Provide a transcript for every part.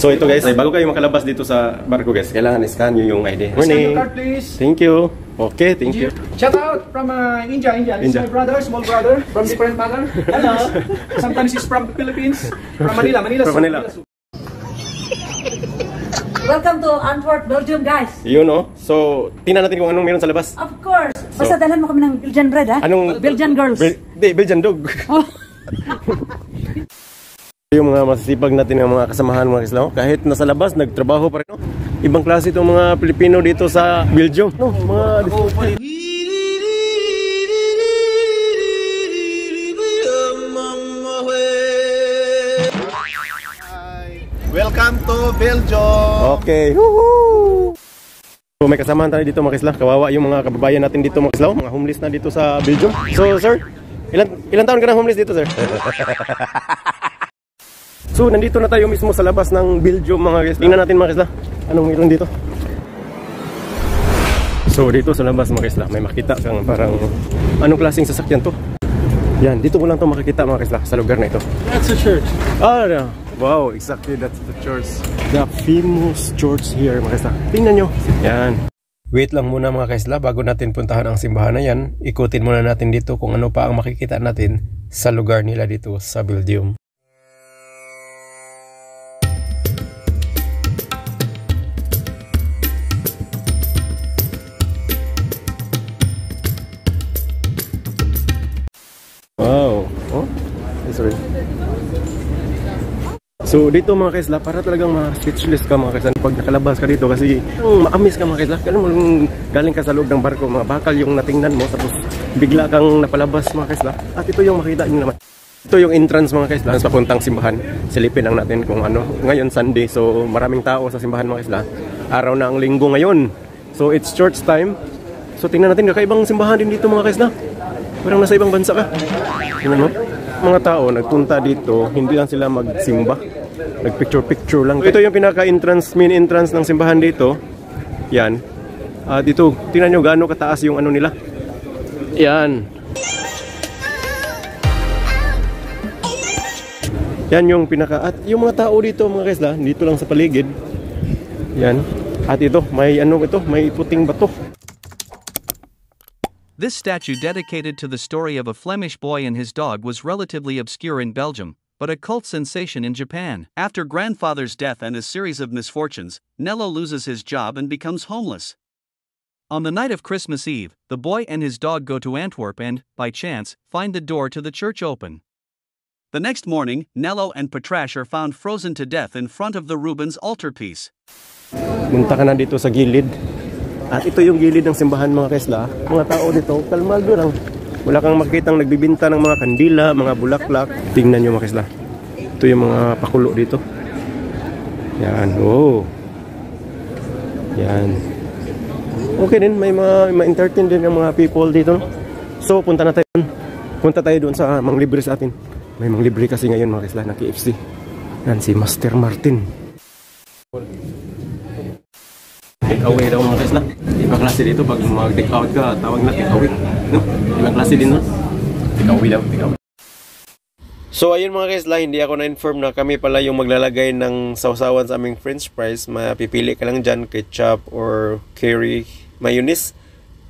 So ito guys, bago kayo makalabas dito sa barko guys, kailangan scan nyo yung ID. Morning. Scan your card please. Thank you. Okay, thank you. Shout out from India. This is my brother, small brother, from different mother. Hello. Sometimes he's from the Philippines. From Manila. From Manila. Welcome to Antwerp, Belgium, guys. You know, so tingnan natin kung anong meron sa labas. Of course. Basta dalhan mo kami ng Belgian bread, ha? Anong Belgian girls? Belgian dog. Oh. Yung mga masisipag natin ng mga kasamahan mga kislaw, kahit nasa labas, nagtrabaho pa rin. No? Ibang klase itong mga Pilipino dito sa Belgium. No? Welcome to Belgium! Okay. Woohoo! So may kasamahan tayo dito mga kislaw. Kawawa yung mga kababayan natin dito mga kislaw. Mga homeless na dito sa Belgium. So sir, ilan taon ka na homeless dito sir? So, nandito na tayo mismo sa labas ng Belgium mga guys. Tingnan natin mga kisla. Anong meron dito? So, dito sa labas mga kisla, may makita kang parang anong klaseng sasakyan to? Yan, dito ko lang to makikita mga kisla sa lugar na ito. That's a church. Ah, yeah. Wow, exactly, that's the church. The famous church here mga kisla. Tingnan nyo. Yan. Wait lang muna mga kisla, bago natin puntahan ang simbahan na yan, ikutin muna natin dito kung ano pa ang makikita natin sa lugar nila dito sa Belgium. Wow. Oh, sorry. So dito mga kaisla, para talagang ma-speechless ka mga kaisla pag nakalabas ka dito kasi maamis ka mga kaisla. Kaya mo galing ka sa loob ng barko, mga bakal yung natingnan mo tapos bigla kang napalabas mga kaisla. At ito yung makita nyo naman. Ito yung entrance mga kaisla sa papuntang simbahan. Silipin lang natin kung ano. Ngayon Sunday, so maraming tao sa simbahan mga kaisla. Araw na ang linggo ngayon. So it's church time. So tingnan natin, kakaibang simbahan din dito mga kaisla. Parang nasa ibang bansa ka. Tingnan mo, mga tao nagpunta dito, hindi lang sila magsimba, nagpicture-picture lang. Ito yung pinaka-entrance, main entrance ng simbahan dito. Yan. Dito, tingnan nyo gaano kataas yung ano nila. Yan. Yan yung pinaka, at yung mga tao dito mga kaisla, dito lang sa paligid. Yan. At ito, may ano ito, may puting bato. This statue dedicated to the story of a Flemish boy and his dog was relatively obscure in Belgium, but a cult sensation in Japan. After grandfather's death and a series of misfortunes, Nello loses his job and becomes homeless. On the night of Christmas Eve, the boy and his dog go to Antwerp and, by chance, find the door to the church open. The next morning, Nello and Patrash are found frozen to death in front of the Rubens altarpiece. Munta ka na dito sa gilid. At ito yung gilid ng simbahan mga kaisla. Mga tao dito, kalmado lang. Wala kang makikitang nagbibinta ng mga kandila, mga bulaklak. Tingnan nyo mga kaisla. Ito yung mga pakulo dito. Yan, oh. Yan. Okay din, may ma-entertain din ng mga people dito. So, punta na tayo doon. Punta tayo doon sa mga libre sa atin. May mga libre kasi ngayon mga kaisla ng KFC. Yan, si Master Martin. Take away daw mga kaisla. Ibang klase dito pag mag-take out ka, tawag na take away. No? Ibang klase din no? Take away daw, take away. So ayun mga kaisla, hindi ako na-inform na kami pala yung maglalagay ng sausawan sa aming french fries. Mapipili ka lang dyan, ketchup or curry, mayonnaise.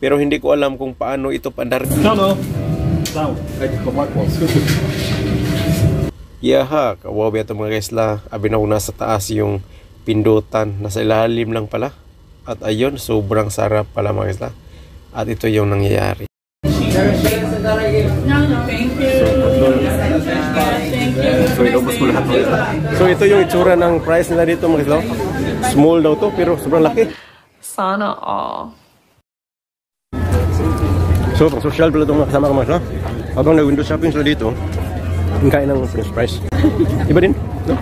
Pero hindi ko alam kung paano ito pandar. No. Yaha, kawawi ito mga kaisla. Abi na una sa taas yung pindutan, nasa ilalim lang pala. At ayun, sobrang sarap pala mga kaisla. At ito yung nangyayari. So inubos mo lahat mga kaisla. So ito yung itsura ng price nila dito mga kaisla. Small daw to pero sobrang laki. Sana all. So pang social pala itong kasama ko mga kaisla. Habang nag-window shopping sila dito, kain ng french fries. Iba din, no?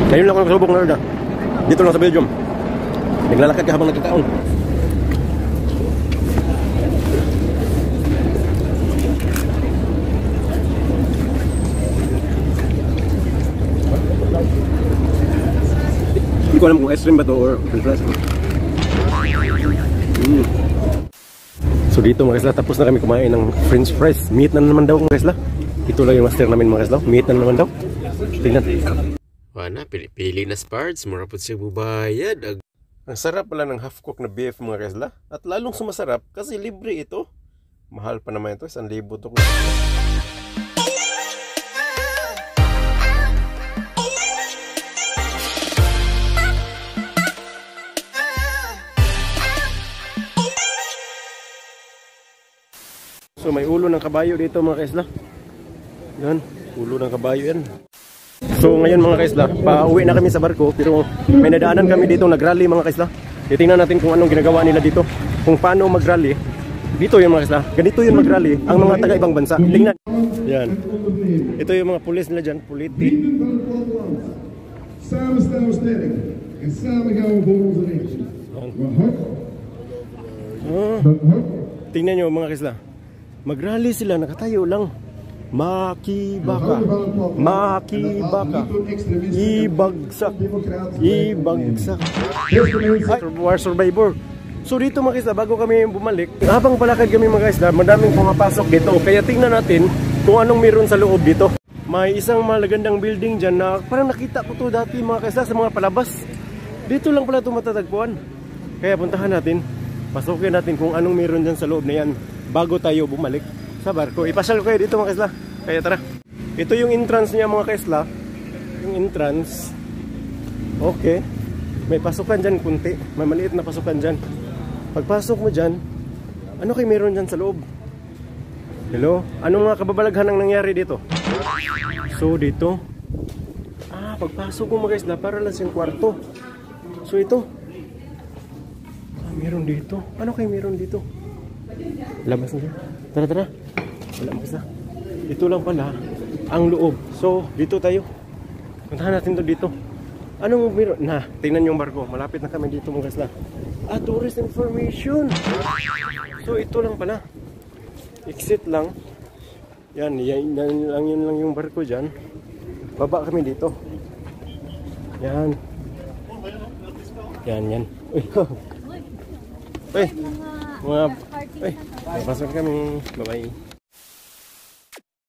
Ngayon lang ako nakasubok na rin. Dito lang sa Belgium. Naglalakad ka habang nagkakaon. Hindi ko alam kung ice cream ba ito or french fries. So dito mga kaisla, tapos na kami kumain ng french fries. Meat na naman daw mga kaisla. Ito lang yung master namin mga kaisla. Meat na naman daw. Tingnan. Wala, pili na Spards. Mura po siya bubayad. Ang sarap pala ng half-cook na beef mga kaisla. At lalong sumasarap kasi libre ito. Mahal pa naman ito. 1,000 to. So may ulo ng kabayo dito mga kaisla. Yan, ulo ng kabayo yan. So ngayon mga kaisla, pauwi na kami sa barko. Pero may nadaanan kami dito nag-rally mga kaisla. Titingnan natin kung anong ginagawa nila dito. Kung paano mag-rally. Dito yung mga kaisla, ganito yung mag-rally ang mga taga-ibang bansa. Tingnan. Yan. Ito yung mga pulis nila dyan, politi. Tingnan nyo mga kaisla. Mag-rally sila, nakatayo lang. Makibaka. Makibaka. Ibagsak. Ibagsak. War survivor. So dito mga kaisla, bago kami bumalik, habang palakad kami mga kaisla, madaming pumapasok dito. Kaya tingnan natin kung anong meron sa loob dito. May isang malagandang building dyan na parang nakita ko to dati mga kaisla sa mga palabas. Dito lang pala ito matatagpuan. Kaya puntahan natin, pasukin natin kung anong meron dyan sa loob na yan bago tayo bumalik sa barko. Ipasyal ko kayo dito mga kaisla. Kaya tara. Ito yung entrance niya mga kaisla. Yung entrance. Okay. May pasukan dyan kunti. May maliit na pasukan dyan. Pagpasok mo dyan, ano kayo meron dyan sa loob? Hello? Anong mga kababalaghan ang nangyari dito? So dito. Pagpasok mo mga kaisla, para lang siyang kwarto. So ito. Meron dito. Ano kayo meron dito? Labas na siya. Tara, tara. Wala mo isa. Ito lang pala ang loob. So, dito tayo. Puntahan natin to dito. Anong meron? Tingnan yung barko. Malapit na kami dito mga kaisla. Tourist information. So, ito lang pala. Exit lang. Yan yun lang yung barko dyan. Baba kami dito. Yan. Yan. Uy, mga... Pasok kami. Bye-bye.